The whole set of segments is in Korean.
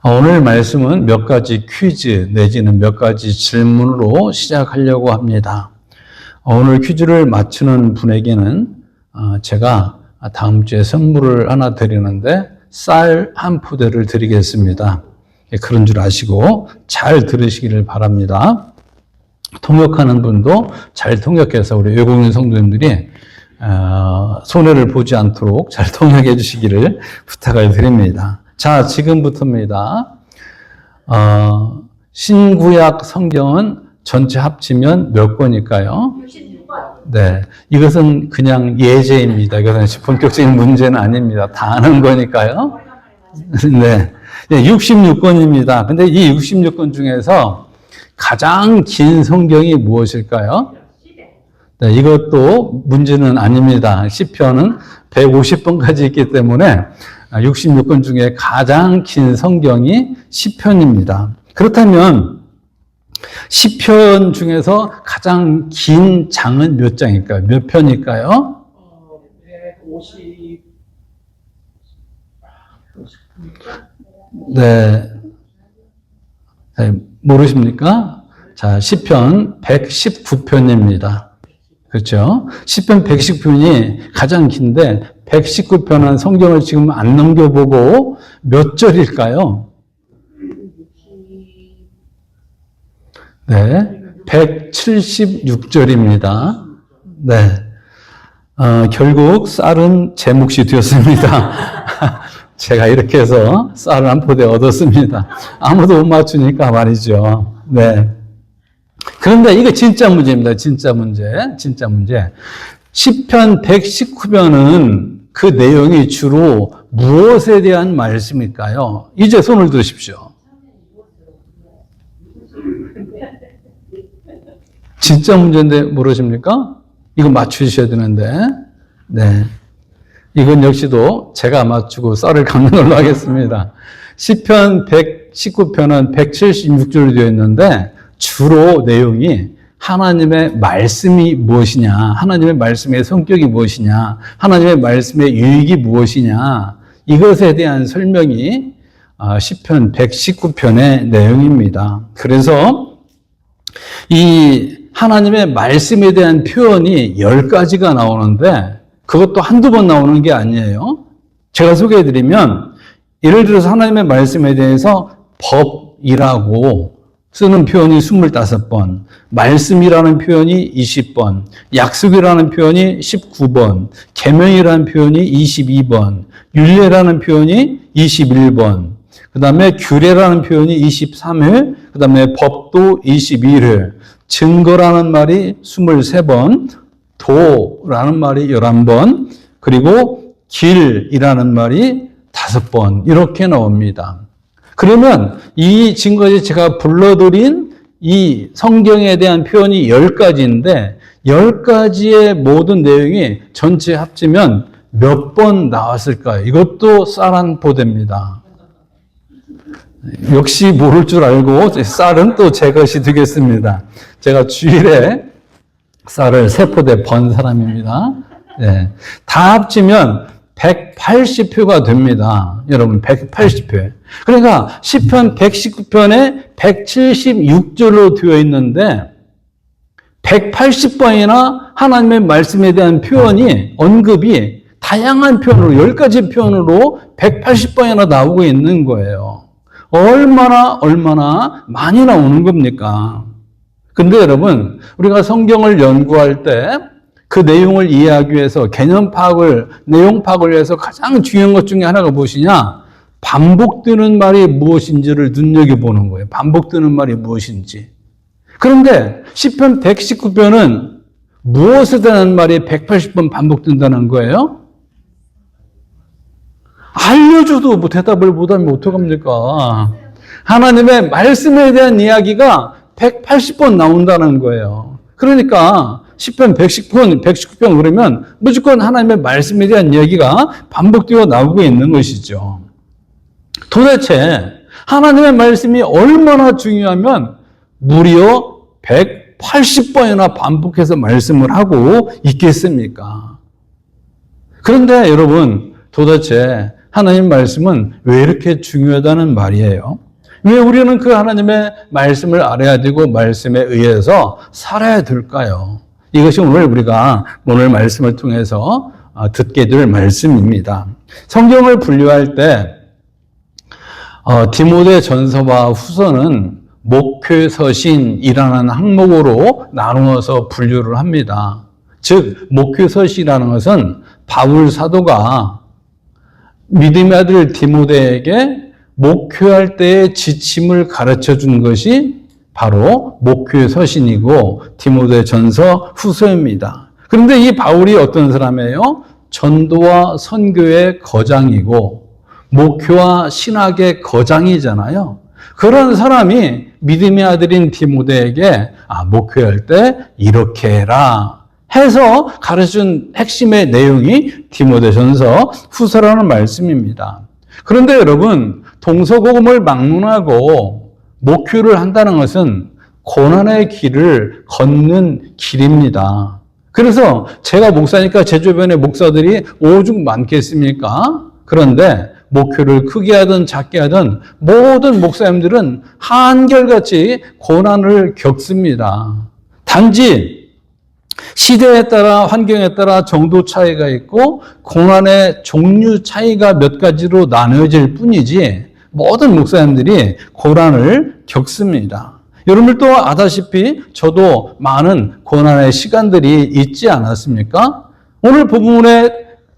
오늘 말씀은 몇 가지 퀴즈 내지는 몇 가지 질문으로 시작하려고 합니다. 오늘 퀴즈를 맞추는 분에게는 제가 다음 주에 선물을 하나 드리는데 쌀 한 푸대를 드리겠습니다. 그런 줄 아시고 잘 들으시기를 바랍니다. 통역하는 분도 잘 통역해서 우리 외국인 성도님들이 손해를 보지 않도록 잘 통역해 주시기를 부탁을 드립니다. 자, 지금부터입니다. 신구약 성경은 전체 합치면 몇 권일까요? 66권. 네. 이것은 그냥 예제입니다. 이것은 본격적인 문제는 아닙니다. 다 아는 거니까요. 네. 66권입니다. 근데 이 66권 중에서 가장 긴 성경이 무엇일까요? 네, 이것도 문제는 아닙니다. 시편은 150번까지 있기 때문에 66권 중에 가장 긴 성경이 시편입니다. 그렇다면 시편 중에서 가장 긴 장은 몇 장일까요? 몇 편일까요? 150. 네. 모르십니까? 자, 시편 119편입니다. 그렇죠? 시편 119편이 가장 긴데 119편은 성경을 지금 안 넘겨보고 몇 절일까요? 네, 176절입니다. 네, 결국 쌀은 제 몫이 되었습니다. 제가 이렇게 해서 쌀을 한 포대 얻었습니다. 아무도 못 맞추니까 말이죠. 네. 그런데 이거 진짜 문제입니다. 진짜 문제. 시편 119편은 그 내용이 주로 무엇에 대한 말씀일까요? 이제 손을 드십시오. 진짜 문제인데 모르십니까? 이거 맞추셔야 되는데. 네. 이건 역시도 제가 맞추고 쌀을 깎는 걸로 하겠습니다. 시편 119편은 176절로 되어 있는데 주로 내용이 하나님의 말씀이 무엇이냐, 하나님의 말씀의 성격이 무엇이냐, 하나님의 말씀의 유익이 무엇이냐, 이것에 대한 설명이 시편 119편의 내용입니다. 그래서 이 하나님의 말씀에 대한 표현이 10가지가 나오는데 그것도 한두 번 나오는 게 아니에요. 제가 소개해드리면 예를 들어서 하나님의 말씀에 대해서 법이라고 쓰는 표현이 25번, 말씀이라는 표현이 20번, 약속이라는 표현이 19번, 계명이라는 표현이 22번, 율례라는 표현이 21번, 그 다음에 규례라는 표현이 23회, 그 다음에 법도 21회, 증거라는 말이 23번, 도라는 말이 11번, 그리고 길이라는 말이 5번, 이렇게 나옵니다. 그러면 이 지금까지 제가 불러드린 이 성경에 대한 표현이 10가지인데 10가지의 모든 내용이 전체 합치면 몇 번 나왔을까요? 이것도 쌀 한 포대입니다. 역시 모를 줄 알고 쌀은 또 제 것이 되겠습니다. 제가 주일에 쌀을 3포대 번 사람입니다. 네. 다 합치면 180표가 됩니다. 여러분, 180표. 그러니까 시편 119편에 176절로 되어 있는데 180번이나 하나님의 말씀에 대한 표현이 언급이 다양한 표현으로 10가지 표현으로 180번이나 나오고 있는 거예요. 얼마나 많이 나오는 겁니까? 근데 여러분, 우리가 성경을 연구할 때 그 내용을 이해하기 위해서 개념 파악을, 내용 파악을 위해서 가장 중요한 것 중에 하나가 무엇이냐? 반복되는 말이 무엇인지를 눈여겨보는 거예요. 반복되는 말이 무엇인지. 그런데 시편 119편은 무엇에 대한 말이 180번 반복된다는 거예요? 알려줘도 뭐 대답을 못하면 어떡합니까? 하나님의 말씀에 대한 이야기가 180번 나온다는 거예요. 그러니까 시편 119편 그러면 무조건 하나님의 말씀에 대한 이야기가 반복되어 나오고 있는 것이죠. 도대체 하나님의 말씀이 얼마나 중요하면 무려 180번이나 반복해서 말씀을 하고 있겠습니까? 그런데 여러분, 도대체 하나님 말씀은 왜 이렇게 중요하다는 말이에요? 왜 우리는 그 하나님의 말씀을 알아야 되고 말씀에 의해서 살아야 될까요? 이것이 우리가 오늘 말씀을 통해서 듣게 될 말씀입니다. 성경을 분류할 때 디모데 전서와 후서는 목회서신이라는 항목으로 나누어서 분류를 합니다. 즉 목회서신이라는 것은 바울 사도가 믿음의 아들 디모데에게 목회할 때의 지침을 가르쳐 준 것이 바로 목회서신이고 디모데 전서 후서입니다. 그런데 이 바울이 어떤 사람이에요? 전도와 선교의 거장이고 목회와 신학의 거장이잖아요. 그런 사람이 믿음의 아들인 디모데에게 목회할 때 이렇게 해라 해서 가르쳐준 핵심의 내용이 디모데전서 후서라는 말씀입니다. 그런데 여러분, 동서고금을 막론하고 목회를 한다는 것은 고난의 길을 걷는 길입니다. 그래서 제가 목사니까 제 주변에 목사들이 오죽 많겠습니까? 그런데 목회를 크게 하든 작게 하든 모든 목사님들은 한결같이 고난을 겪습니다. 단지 시대에 따라 환경에 따라 정도 차이가 있고 고난의 종류 차이가 몇 가지로 나눠질 뿐이지 모든 목사님들이 고난을 겪습니다. 여러분들도 아다시피 저도 많은 고난의 시간들이 있지 않았습니까? 오늘 본문에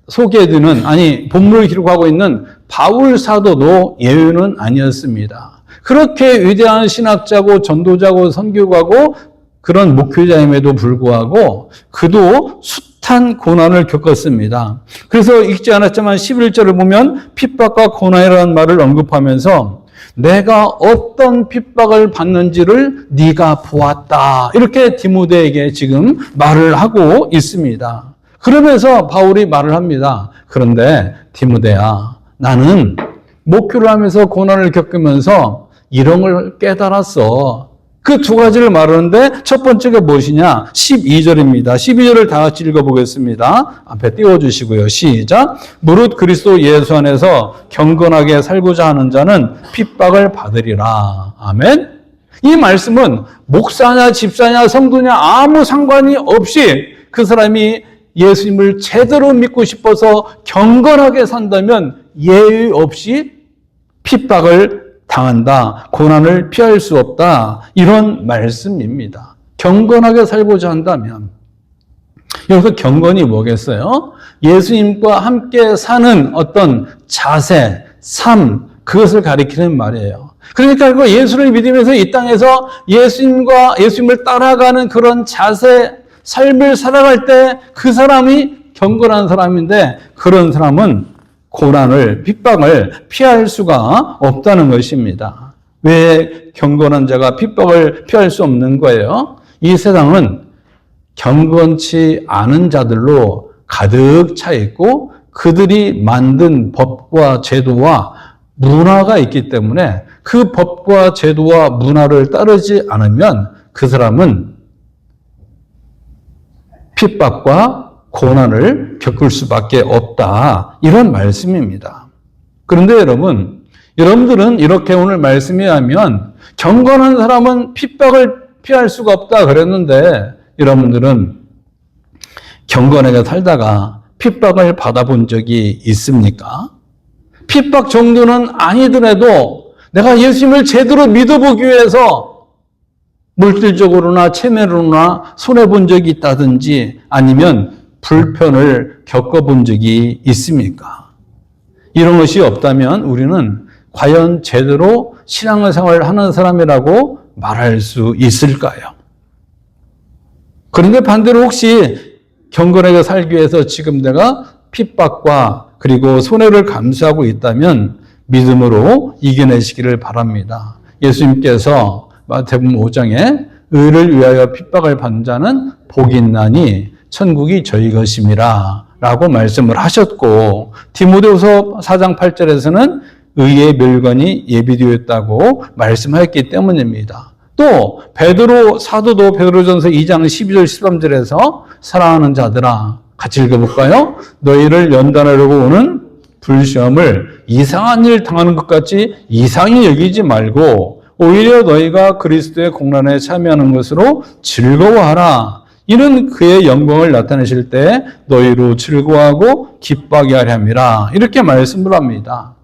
소개해드리는 본문을 기록하고 있는 바울 사도도 예외는 아니었습니다. 그렇게 위대한 신학자고 전도자고 선교가고 그런 목회자임에도 불구하고 그도 숱한 고난을 겪었습니다. 그래서 읽지 않았지만 11절을 보면 핍박과 고난이라는 말을 언급하면서 내가 어떤 핍박을 받는지를 네가 보았다. 이렇게 디모데에게 지금 말을 하고 있습니다. 그러면서 바울이 말을 합니다. 그런데 디모데야, 나는 목회를 하면서 고난을 겪으면서 이런 걸 깨달았어. 그 두 가지를 말하는데 첫 번째가 무엇이냐? 12절입니다. 12절을 다 같이 읽어보겠습니다. 앞에 띄워주시고요. 시작. 무릇 그리스도 예수 안에서 경건하게 살고자 하는 자는 핍박을 받으리라. 아멘. 이 말씀은 목사냐 집사냐 성도냐 아무 상관이 없이 그 사람이 예수님을 제대로 믿고 싶어서 경건하게 산다면 예의 없이 핍박을 당한다. 고난을 피할 수 없다. 이런 말씀입니다. 경건하게 살고자 한다면 여기서 경건이 뭐겠어요? 예수님과 함께 사는 어떤 자세, 삶, 그것을 가리키는 말이에요. 그러니까 예수를 믿으면서 이 땅에서 예수님을 따라가는 그런 자세, 삶을 살아갈 때 그 사람이 경건한 사람인데 그런 사람은 고난을, 핍박을 피할 수가 없다는 것입니다. 왜 경건한 자가 핍박을 피할 수 없는 거예요? 이 세상은 경건치 않은 자들로 가득 차 있고 그들이 만든 법과 제도와 문화가 있기 때문에 그 법과 제도와 문화를 따르지 않으면 그 사람은 핍박과 고난을 겪을 수밖에 없다. 이런 말씀입니다. 그런데 여러분들은 이렇게 오늘 말씀에 하면 경건한 사람은 핍박을 피할 수가 없다 그랬는데 여러분들은 경건하게 살다가 핍박을 받아본 적이 있습니까? 핍박 정도는 아니더라도 내가 예수님을 제대로 믿어보기 위해서 물질적으로나 체면으로나 손해본 적이 있다든지 아니면 불편을 겪어본 적이 있습니까? 이런 것이 없다면 우리는 과연 제대로 신앙생활을 하는 사람이라고 말할 수 있을까요? 그런데 반대로 혹시 경건하게 살기 위해서 지금 내가 핍박과 그리고 손해를 감수하고 있다면 믿음으로 이겨내시기를 바랍니다. 예수님께서 마태복음 5장에 의를 위하여 핍박을 받는 자는 복이 있나니 천국이 저희 것임이라 라고 말씀을 하셨고 디모데후서 4장 8절에서는 의의 멸관이 예비되어 있다고 말씀하였기 때문입니다. 또 사도도 베드로전서 2장 12절 13절에서 사랑하는 자들아 같이 읽어볼까요? 너희를 연단하려고 오는 불시험을 이상한 일 당하는 것 같이 이상히 여기지 말고 오히려 너희가 그리스도의 공난에 참여하는 것으로 즐거워하라. 이는 그의 영광을 나타내실 때 너희로 즐거워하고 기뻐하게 하려 함이라. 이렇게 말씀을 합니다.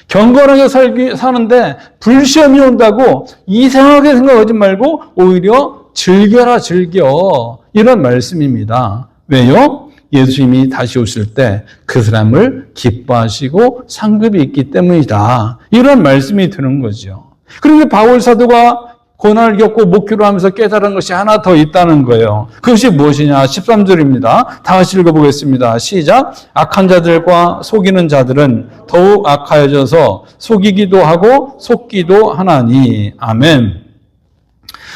경건하게 사는데 불시험이 온다고 이상하게 생각하지 말고 오히려 즐겨라 즐겨. 이런 말씀입니다. 왜요? 예수님이 다시 오실 때 그 사람을 기뻐하시고 상급이 있기 때문이다. 이런 말씀이 드는 거죠. 그런데 바울 사도가 고난을 겪고 목회를 하면서 깨달은 것이 하나 더 있다는 거예요. 그것이 무엇이냐? 13절입니다. 다 같이 읽어보겠습니다. 시작. 악한 자들과 속이는 자들은 더욱 악하여져서 속이기도 하고 속기도 하나니. 아멘.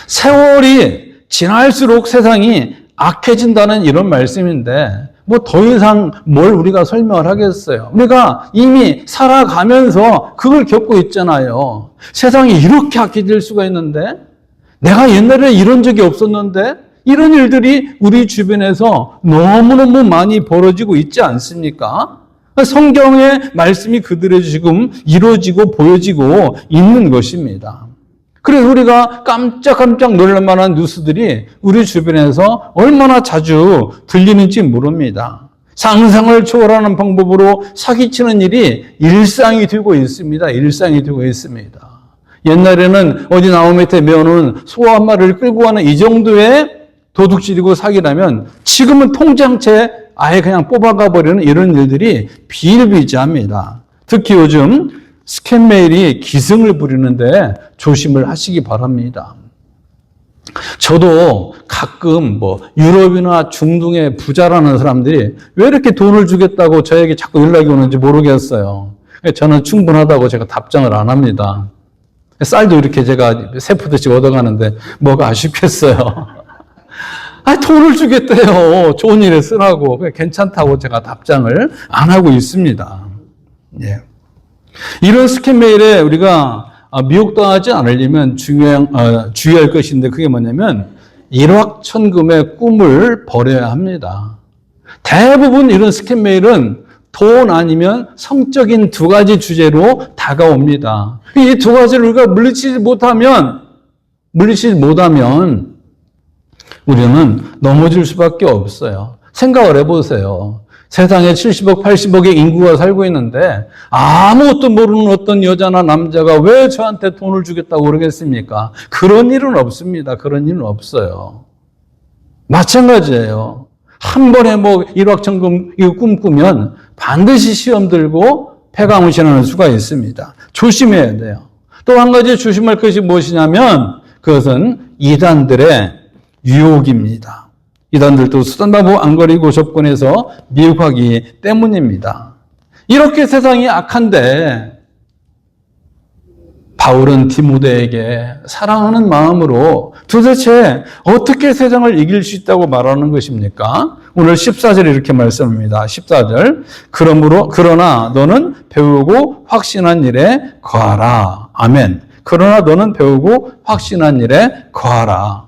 세월이 지날수록 세상이 악해진다는 이런 말씀인데 뭐 더 이상 뭘 우리가 설명을 하겠어요. 우리가 이미 살아가면서 그걸 겪고 있잖아요. 세상이 이렇게 악해질 수가 있는데 내가 옛날에 이런 적이 없었는데 이런 일들이 우리 주변에서 너무너무 많이 벌어지고 있지 않습니까? 성경의 말씀이 그들의 지금 이루어지고 보여지고 있는 것입니다. 그래서 우리가 깜짝깜짝 놀랄 만한 뉴스들이 우리 주변에서 얼마나 자주 들리는지 모릅니다. 상상을 초월하는 방법으로 사기치는 일이 일상이 되고 있습니다. 일상이 되고 있습니다. 옛날에는 어디 나무 밑에 메어놓은 소 한 마리를 끌고 가는 이 정도의 도둑질이고 사기라면 지금은 통장채 아예 그냥 뽑아가 버리는 이런 일들이 비일비재합니다. 특히 요즘 스캔 메일이 기승을 부리는데 조심을 하시기 바랍니다. 저도 가끔 유럽이나 중동의 부자라는 사람들이 왜 이렇게 돈을 주겠다고 저에게 자꾸 연락이 오는지 모르겠어요. 저는 충분하다고 제가 답장을 안 합니다. 쌀도 이렇게 제가 세푸듯이 얻어가는데 뭐가 아쉽겠어요. 돈을 주겠대요. 좋은 일에 쓰라고. 괜찮다고 제가 답장을 안 하고 있습니다. 예. 이런 스캔 메일에 우리가 미혹당하지 않으려면 주의할 것인데 그게 뭐냐면 일확천금의 꿈을 버려야 합니다. 대부분 이런 스캔 메일은 돈 아니면 성적인 두 가지 주제로 다가옵니다. 이 두 가지를 우리가 물리치지 못하면 우리는 넘어질 수밖에 없어요. 생각을 해보세요. 세상에 70억, 80억의 인구가 살고 있는데 아무것도 모르는 어떤 여자나 남자가 왜 저한테 돈을 주겠다고 그러겠습니까? 그런 일은 없습니다. 그런 일은 없어요. 마찬가지예요. 한 번에 일확천금 꿈꾸면 반드시 시험 들고 폐가무신하는 수가 있습니다. 조심해야 돼요. 또 한 가지 조심할 것이 무엇이냐면 그것은 이단들의 유혹입니다. 이단들도 수단방법 안거리고 접근해서 미혹하기 때문입니다. 이렇게 세상이 악한데 바울은 디모데에게 사랑하는 마음으로 도대체 어떻게 세상을 이길 수 있다고 말하는 것입니까? 오늘 14절에 이렇게 말씀합니다. 14절. 그러나 너는 배우고 확신한 일에 거하라. 아멘. 그러나 너는 배우고 확신한 일에 거하라.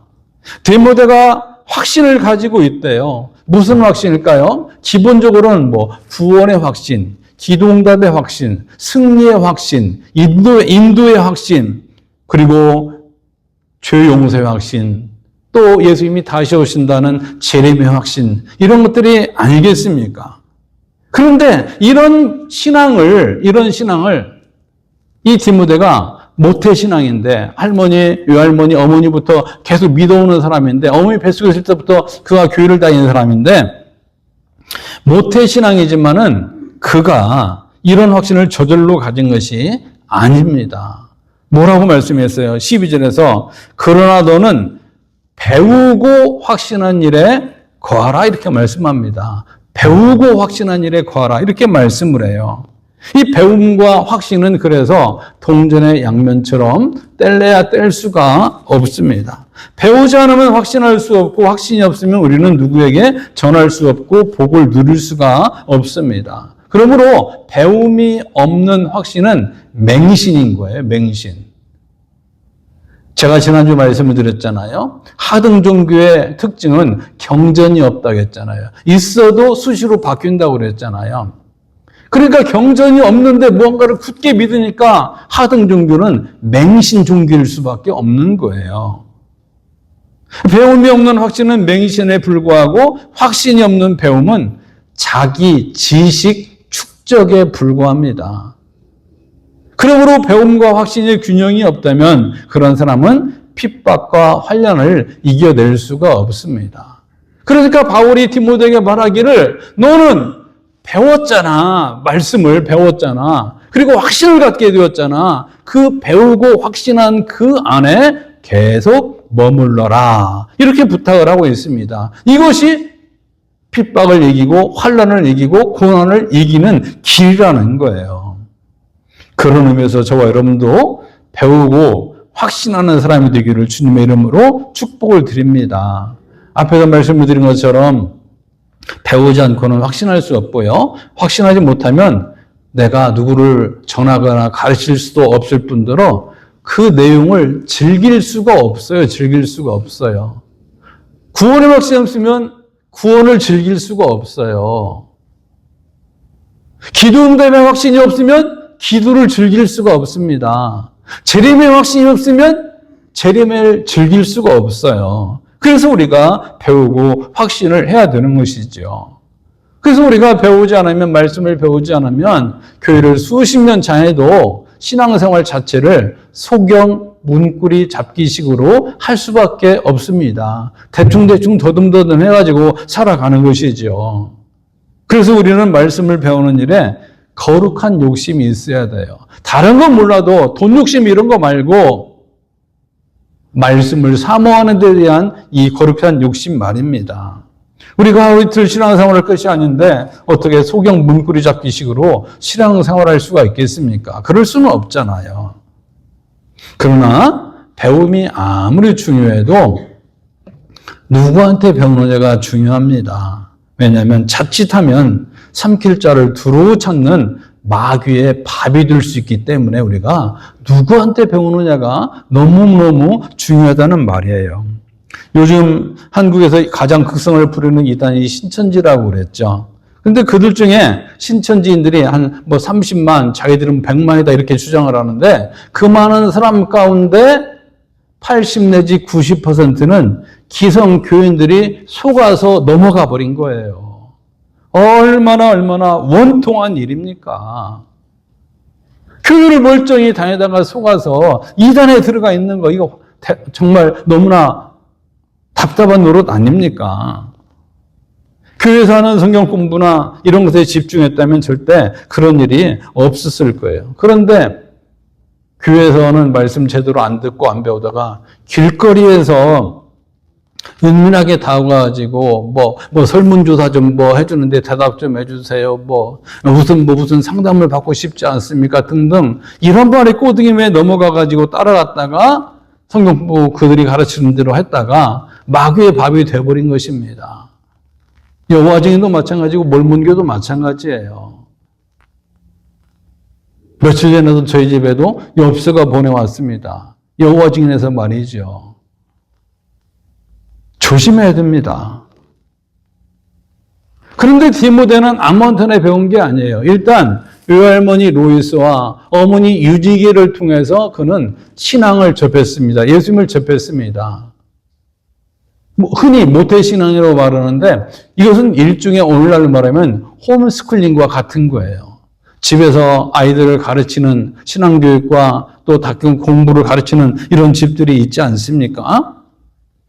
디모데가 확신을 가지고 있대요. 무슨 확신일까요? 기본적으로는 구원의 확신, 기도응답의 확신, 승리의 확신, 인도의 확신, 그리고 죄 용서의 확신, 또 예수님이 다시 오신다는 재림의 확신, 이런 것들이 아니겠습니까? 그런데 이런 신앙을 이 디모데가 모태신앙인데 할머니, 외할머니, 어머니부터 계속 믿어오는 사람인데 어머니 뱃속에 있을 때부터 그가 교회를 다니는 사람인데 모태신앙이지만은 그가 이런 확신을 저절로 가진 것이 아닙니다. 뭐라고 말씀했어요? 12절에서 그러나 너는 배우고 확신한 일에 거하라 이렇게 말씀합니다. 배우고 확신한 일에 거하라 이렇게 말씀을 해요. 이 배움과 확신은 그래서 동전의 양면처럼 뗄래야 뗄 수가 없습니다. 배우지 않으면 확신할 수 없고 확신이 없으면 우리는 누구에게 전할 수 없고 복을 누릴 수가 없습니다. 그러므로 배움이 없는 확신은 맹신인 거예요. 맹신. 제가 지난주 말씀을 드렸잖아요. 하등종교의 특징은 경전이 없다고 했잖아요. 있어도 수시로 바뀐다고 그랬잖아요. 그러니까 경전이 없는데 무언가를 굳게 믿으니까 하등 종교는 맹신 종교일 수밖에 없는 거예요. 배움이 없는 확신은 맹신에 불과하고 확신이 없는 배움은 자기 지식 축적에 불과합니다. 그러므로 배움과 확신의 균형이 없다면 그런 사람은 핍박과 환난을 이겨낼 수가 없습니다. 그러니까 바울이 디모데에게 말하기를 너는 배웠잖아. 말씀을 배웠잖아. 그리고 확신을 갖게 되었잖아. 그 배우고 확신한 그 안에 계속 머물러라. 이렇게 부탁을 하고 있습니다. 이것이 핍박을 이기고 환난을 이기고 고난을 이기는 길이라는 거예요. 그런 의미에서 저와 여러분도 배우고 확신하는 사람이 되기를 주님의 이름으로 축복을 드립니다. 앞에서 말씀을 드린 것처럼 배우지 않고는 확신할 수 없고요. 확신하지 못하면 내가 누구를 전하거나 가르칠 수도 없을 뿐더러 그 내용을 즐길 수가 없어요. 즐길 수가 없어요. 구원의 확신이 없으면 구원을 즐길 수가 없어요. 기도 응답의 확신이 없으면 기도를 즐길 수가 없습니다. 재림의 확신이 없으면 재림을 즐길 수가 없어요. 그래서 우리가 배우고 확신을 해야 되는 것이죠. 그래서 우리가 배우지 않으면, 말씀을 배우지 않으면 교회를 수십 년 다녀도 신앙생활 자체를 소경 문구리 잡기식으로 할 수밖에 없습니다. 대충대충 더듬더듬 해가지고 살아가는 것이죠. 그래서 우리는 말씀을 배우는 일에 거룩한 욕심이 있어야 돼요. 다른 건 몰라도 돈 욕심 이런 거 말고 말씀을 사모하는 데 대한 이 거룩한 욕심 말입니다. 우리가 하루 이틀 신앙생활할 것이 아닌데 어떻게 소경 문구리 잡기식으로 신앙생활할 수가 있겠습니까? 그럴 수는 없잖아요. 그러나 배움이 아무리 중요해도 누구한테 배우느냐가 중요합니다. 왜냐하면 자칫하면 삼킬 자를 두루 찾는 마귀의 밥이 될 수 있기 때문에 우리가 누구한테 배우느냐가 너무너무 중요하다는 말이에요. 요즘 한국에서 가장 극성을 부르는 이단이 신천지라고 그랬죠. 근데 그들 중에 신천지인들이 한 30만, 자기들은 100만이다 이렇게 주장을 하는데 그 많은 사람 가운데 80 내지 90%는 기성 교인들이 속아서 넘어가 버린 거예요. 얼마나 원통한 일입니까? 교회를 멀쩡히 다니다가 속아서 이단에 들어가 있는 거 이거 정말 너무나 답답한 노릇 아닙니까? 교회에서 하는 성경 공부나 이런 것에 집중했다면 절대 그런 일이 없었을 거예요. 그런데 교회에서는 말씀 제대로 안 듣고 안 배우다가 길거리에서 은밀하게 다가가지고 설문조사 좀 해주는데 대답 좀 해주세요. 무슨 상담을 받고 싶지 않습니까? 등등 이런 말에 꼬등임에 넘어가가지고 따라갔다가 성경 공부 그들이 가르치는 대로 했다가 마귀의 밥이 돼버린 것입니다. 여호와 증인도 마찬가지고 몰문교도 마찬가지예요. 며칠 전에도 저희 집에도 엽서가 보내왔습니다. 여호와 증인에서 말이죠. 조심해야 됩니다. 그런데 디모데는 아무한테나 배운 게 아니에요. 일단 외할머니 로이스와 어머니 유지기를 통해서 그는 신앙을 접했습니다. 예수님을 접했습니다. 흔히 모태신앙이라고 말하는데 이것은 일종의 오늘날로 말하면 홈스쿨링과 같은 거예요. 집에서 아이들을 가르치는 신앙교육과 또 다른 공부를 가르치는 이런 집들이 있지 않습니까?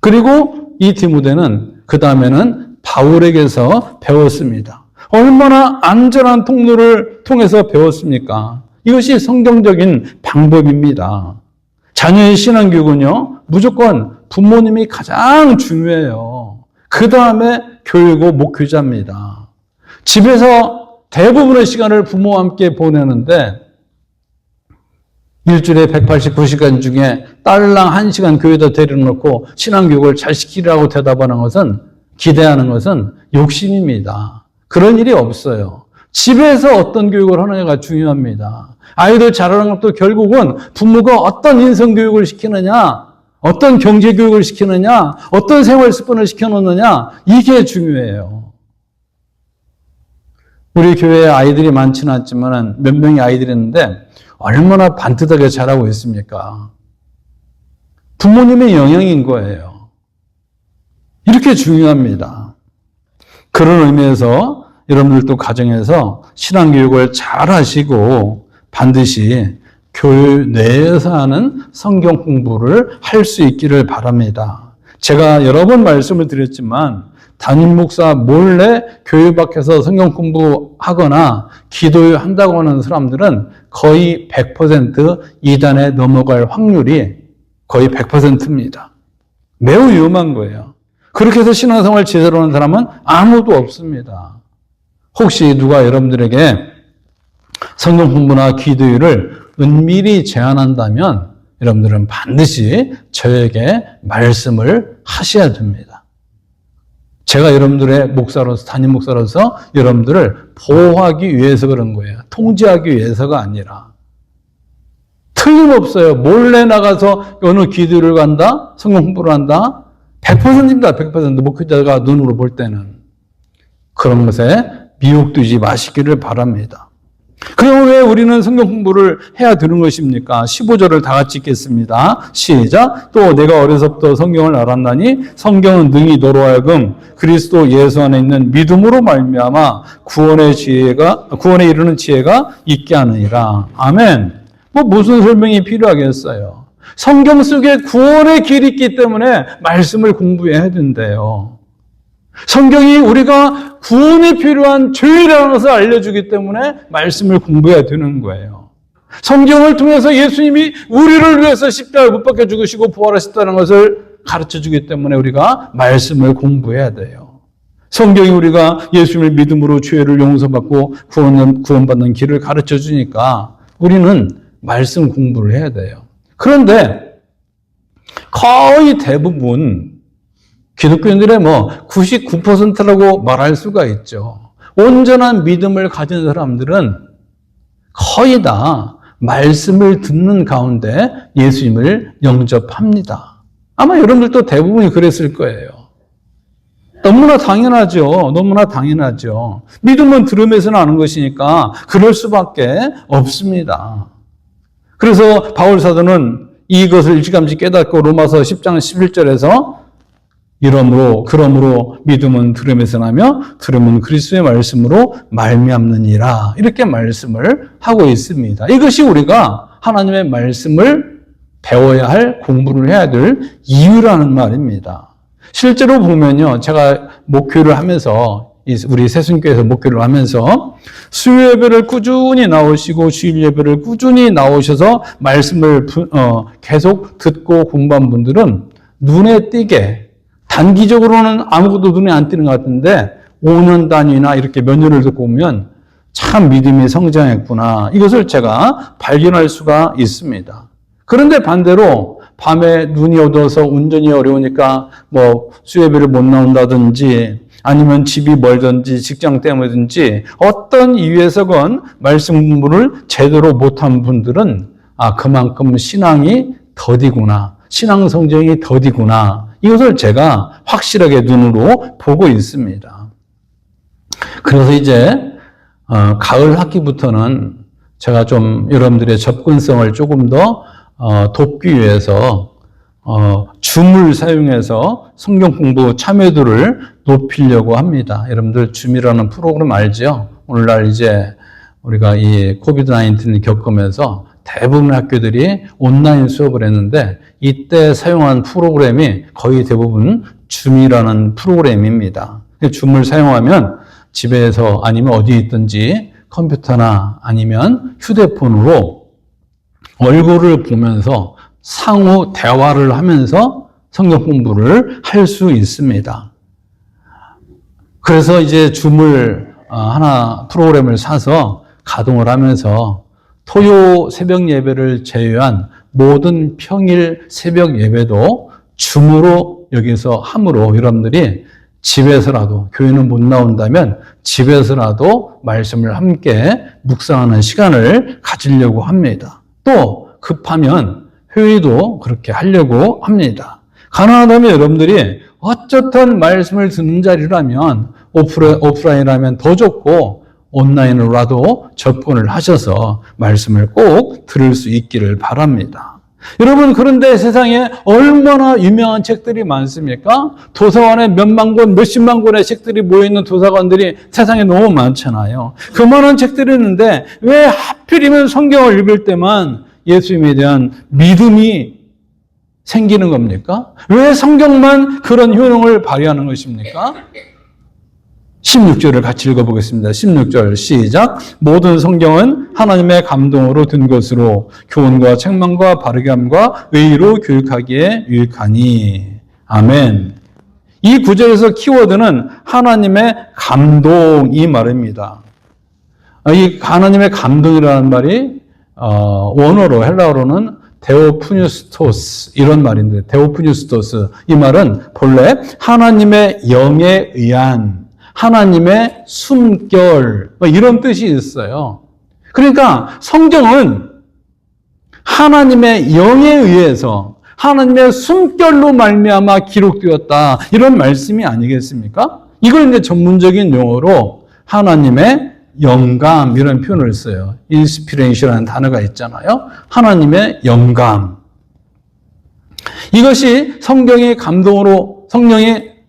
그리고 이 디모데는 그 다음에는 바울에게서 배웠습니다. 얼마나 안전한 통로를 통해서 배웠습니까? 이것이 성경적인 방법입니다. 자녀의 신앙교육은요, 무조건 부모님이 가장 중요해요. 그 다음에 교육고 목회자입니다. 집에서 대부분의 시간을 부모와 함께 보내는데 일주일에 189시간 중에 딸랑 1시간 교회에다 데려놓고 신앙교육을 잘 시키라고 대답하는 것은, 기대하는 것은 욕심입니다. 그런 일이 없어요. 집에서 어떤 교육을 하느냐가 중요합니다. 아이들 자라는 것도 결국은 부모가 어떤 인성교육을 시키느냐, 어떤 경제교육을 시키느냐, 어떤 생활 습관을 시켜놓느냐, 이게 중요해요. 우리 교회에 아이들이 많지는 않지만 몇 명의 아이들이 있는데 얼마나 반듯하게 자라고 있습니까? 부모님의 영향인 거예요. 이렇게 중요합니다. 그런 의미에서 여러분들도 가정에서 신앙교육을 잘 하시고 반드시 교회 내에서 하는 성경 공부를 할 수 있기를 바랍니다. 제가 여러 번 말씀을 드렸지만 담임 목사 몰래 교회 밖에서 성경 공부하거나 기도한다고 하는 사람들은 거의 100% 이단에 넘어갈 확률이 거의 100%입니다. 매우 위험한 거예요. 그렇게 해서 신앙생활 제대로 하는 사람은 아무도 없습니다. 혹시 누가 여러분들에게 성경 공부나 기도를 은밀히 제안한다면 여러분들은 반드시 저에게 말씀을 하셔야 됩니다. 제가 여러분들의 목사로서, 담임 목사로서 여러분들을 보호하기 위해서 그런 거예요. 통제하기 위해서가 아니라. 틀림없어요. 몰래 나가서 어느 기도를 간다? 성경 공부를 한다? 100%입니다. 100%. 목회자가 눈으로 볼 때는. 그런 것에 미혹되지 마시기를 바랍니다. 그럼 왜 우리는 성경 공부를 해야 되는 것입니까? 15절을 다 같이 읽겠습니다. 시작. 또 내가 어려서부터 성경을 알았나니 성경은 능히 너로 하여금 그리스도 예수 안에 있는 믿음으로 말미암아 구원에 이르는 지혜가 있게 하느니라. 아멘. 무슨 설명이 필요하겠어요? 성경 속에 구원의 길이 있기 때문에 말씀을 공부해야 된대요. 성경이 우리가 구원이 필요한 죄라는 것을 알려주기 때문에 말씀을 공부해야 되는 거예요. 성경을 통해서 예수님이 우리를 위해서 십자가에 못 박혀 죽으시고 부활하셨다는 것을 가르쳐주기 때문에 우리가 말씀을 공부해야 돼요. 성경이 우리가 예수님을 믿음으로 죄를 용서받고 구원받는 길을 가르쳐주니까 우리는 말씀 공부를 해야 돼요. 그런데 거의 대부분 기독교인들의 99%라고 말할 수가 있죠. 온전한 믿음을 가진 사람들은 거의 다 말씀을 듣는 가운데 예수님을 영접합니다. 아마 여러분들도 대부분이 그랬을 거예요. 너무나 당연하죠. 너무나 당연하죠. 믿음은 들음에서 나는 것이니까 그럴 수밖에 없습니다. 그래서 바울 사도는 이것을 일찌감치 깨닫고 로마서 10장 11절에서 그러므로 믿음은 들음에서 나며 들음은 그리스도의 말씀으로 말미암느니라 이렇게 말씀을 하고 있습니다. 이것이 우리가 하나님의 말씀을 배워야 할 공부를 해야 될 이유라는 말입니다. 실제로 보면요, 제가 목회를 하면서 우리 새순교에서 목회를 하면서 수요 예배를 꾸준히 나오시고 주일 예배를 꾸준히 나오셔서 말씀을 계속 듣고 공부한 분들은 눈에 띄게 단기적으로는 아무것도 눈에 안 띄는 것 같은데 5년 단위나 이렇게 몇 년을 듣고 보면 참 믿음이 성장했구나. 이것을 제가 발견할 수가 있습니다. 그런데 반대로 밤에 눈이 어두워서 운전이 어려우니까 수요예배를 못 나온다든지 아니면 집이 멀든지 직장 때문이든지 어떤 이유에서건 말씀 공부를 제대로 못한 분들은 그만큼 신앙이 더디구나. 신앙 성장이 더디구나. 이것을 제가 확실하게 눈으로 보고 있습니다. 그래서 이제 가을 학기부터는 제가 좀 여러분들의 접근성을 조금 더 돕기 위해서 줌을 사용해서 성경 공부 참여도를 높이려고 합니다. 여러분들 줌이라는 프로그램 알죠? 오늘날 이제 우리가 이 코비드-19을 겪으면서 대부분 학교들이 온라인 수업을 했는데 이때 사용한 프로그램이 거의 대부분 줌이라는 프로그램입니다. 줌을 사용하면 집에서 아니면 어디에 있든지 컴퓨터나 아니면 휴대폰으로 얼굴을 보면서 상호 대화를 하면서 성경 공부를 할 수 있습니다. 그래서 이제 줌을 하나 프로그램을 사서 가동을 하면서 토요 새벽 예배를 제외한 모든 평일 새벽 예배도 줌으로 여기서 함으로 여러분들이 집에서라도 교회는 못 나온다면 집에서라도 말씀을 함께 묵상하는 시간을 가지려고 합니다. 또 급하면 회의도 그렇게 하려고 합니다. 가능하다면 여러분들이 어쨌든 말씀을 듣는 자리라면 오프라인이라면 더 좋고 온라인으로라도 접근을 하셔서 말씀을 꼭 들을 수 있기를 바랍니다. 여러분, 그런데 세상에 얼마나 유명한 책들이 많습니까? 도서관에 몇만 권, 몇십만 권의 책들이 모여있는 도서관들이 세상에 너무 많잖아요. 그 많은 책들이 있는데 왜 하필이면 성경을 읽을 때만 예수님에 대한 믿음이 생기는 겁니까? 왜 성경만 그런 효능을 발휘하는 것입니까? 16절을 같이 읽어보겠습니다. 16절 시작. 모든 성경은 하나님의 감동으로 든 것으로 교훈과 책망과 바르게 함과 의로 교육하기에 유익하니. 아멘. 이 구절에서 키워드는 하나님의 감동 이 말입니다. 이 하나님의 감동이라는 말이 원어로 헬라어로는 데오푸뉴스토스 이런 말인데, 데오푸뉴스토스 이 말은 본래 하나님의 영에 의한, 하나님의 숨결 이런 뜻이 있어요. 그러니까 성경은 하나님의 영에 의해서 하나님의 숨결로 말미암아 기록되었다 이런 말씀이 아니겠습니까? 이걸 이제 전문적인 용어로 하나님의 영감 이런 표현을 써요. 인스피레이션이라는 단어가 있잖아요. 하나님의 영감. 이것이 성경의 감동으로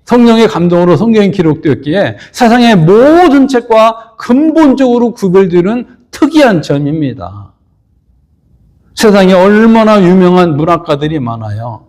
성령의 감동으로 성경이 기록되었기에 세상의 모든 책과 근본적으로 구별되는 특이한 점입니다. 세상에 얼마나 유명한 문학가들이 많아요.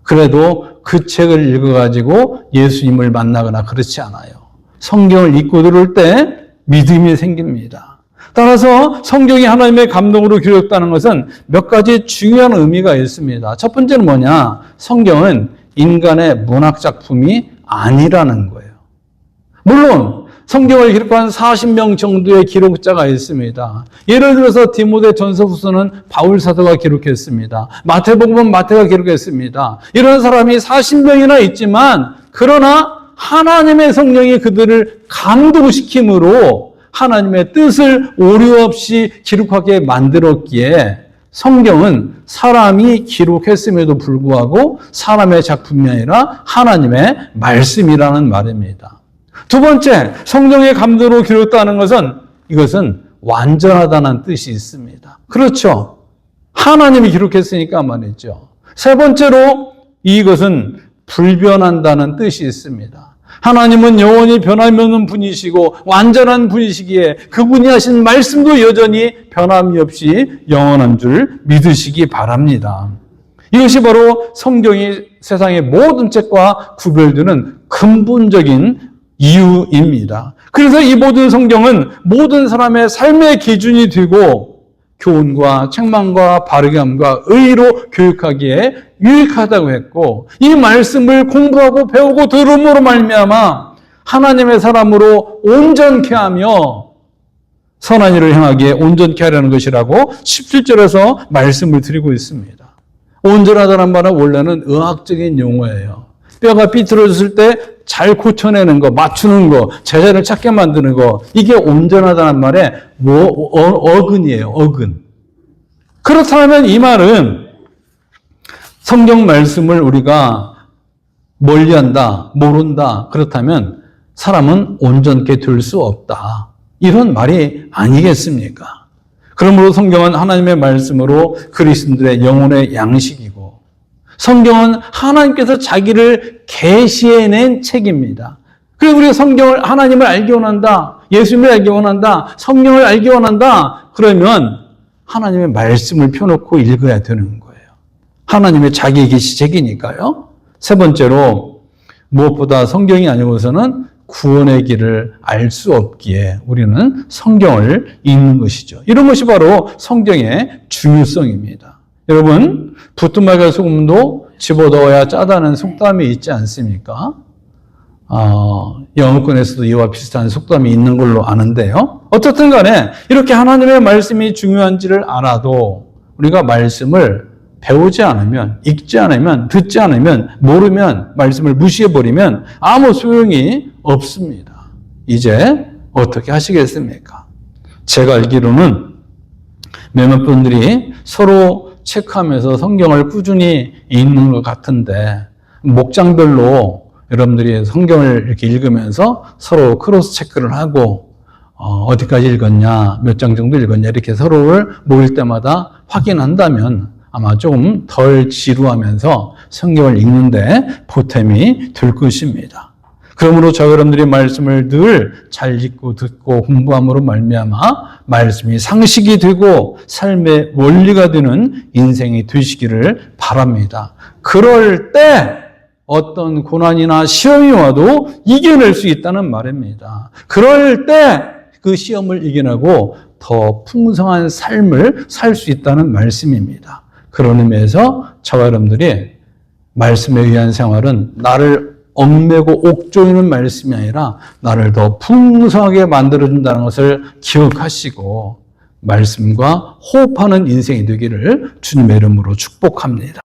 그래도 그 책을 읽어가지고 예수님을 만나거나 그렇지 않아요. 성경을 읽고 들을 때 믿음이 생깁니다. 따라서 성경이 하나님의 감동으로 기록됐다는 것은 몇 가지 중요한 의미가 있습니다. 첫 번째는 뭐냐? 성경은 인간의 문학 작품이 아니라는 거예요. 물론 성경을 기록한 40명 정도의 기록자가 있습니다. 예를 들어서 디모데 전서후서는 바울 사도가 기록했습니다. 마태복음은 마태가 기록했습니다. 이런 사람이 40명이나 있지만 그러나 하나님의 성령이 그들을 감동시킴으로 하나님의 뜻을 오류 없이 기록하게 만들었기에 성경은 사람이 기록했음에도 불구하고 사람의 작품이 아니라 하나님의 말씀이라는 말입니다. 두 번째, 성령의 감동으로 기록됐다는 것은 이것은 완전하다는 뜻이 있습니다. 그렇죠. 하나님이 기록했으니까 말이죠. 세 번째로 이것은 불변한다는 뜻이 있습니다. 하나님은 영원히 변함이 없는 분이시고 완전한 분이시기에 그분이 하신 말씀도 여전히 변함이 없이 영원한 줄 믿으시기 바랍니다. 이것이 바로 성경이 세상의 모든 책과 구별되는 근본적인 이유입니다. 그래서 이 모든 성경은 모든 사람의 삶의 기준이 되고 교훈과 책망과 바르게 함과 의로 교육하기에 유익하다고 했고, 이 말씀을 공부하고 배우고 들음으로 말미암아 하나님의 사람으로 온전케 하며 선한 일을 행하기에 온전케 하려는 것이라고 17절에서 말씀을 드리고 있습니다. 온전하다는 말은 원래는 의학적인 용어예요. 뼈가 삐뚤어졌을 때 잘 고쳐내는 거, 맞추는 거, 제자를 찾게 만드는 거, 이게 온전하다는 말의 어근이에요. 어근. 그렇다면 이 말은 성경 말씀을 우리가 멀리한다, 모른다, 그렇다면 사람은 온전케 될 수 없다. 이런 말이 아니겠습니까? 그러므로 성경은 하나님의 말씀으로 그리스도인들의 영혼의 양식이고, 성경은 하나님께서 자기를 계시해낸 책입니다. 그래서 우리가 성경을, 하나님을 알기 원한다, 예수님을 알기 원한다, 성령을 알기 원한다, 그러면 하나님의 말씀을 펴놓고 읽어야 되는 거예요. 하나님의 자기 계시책이니까요. 세 번째로 무엇보다 성경이 아니고서는 구원의 길을 알 수 없기에 우리는 성경을 읽는 것이죠. 이런 것이 바로 성경의 중요성입니다. 여러분, 부뚜막에 소금도 집어넣어야 짜다는 속담이 있지 않습니까? 영어권에서도 이와 비슷한 속담이 있는 걸로 아는데요. 어떻든 간에 이렇게 하나님의 말씀이 중요한지를 알아도 우리가 말씀을 배우지 않으면, 읽지 않으면, 듣지 않으면, 모르면, 말씀을 무시해버리면 아무 소용이 없습니다. 이제 어떻게 하시겠습니까? 제가 알기로는 몇몇 분들이 서로 체크하면서 성경을 꾸준히 읽는 것 같은데, 목장별로 여러분들이 성경을 이렇게 읽으면서 서로 크로스 체크를 하고 어디까지 읽었냐, 몇 장 정도 읽었냐 이렇게 서로를 모일 때마다 확인한다면 아마 조금 덜 지루하면서 성경을 읽는데 보탬이 될 것입니다. 그러므로 저 여러분들이 말씀을 늘 잘 읽고 듣고 공부함으로 말미암아 말씀이 상식이 되고 삶의 원리가 되는 인생이 되시기를 바랍니다. 그럴 때 어떤 고난이나 시험이 와도 이겨낼 수 있다는 말입니다. 그럴 때 그 시험을 이겨내고 더 풍성한 삶을 살 수 있다는 말씀입니다. 그런 의미에서 저와 여러분들이 말씀에 의한 생활은 나를 얽매고 옥조이는 말씀이 아니라 나를 더 풍성하게 만들어준다는 것을 기억하시고 말씀과 호흡하는 인생이 되기를 주님의 이름으로 축복합니다.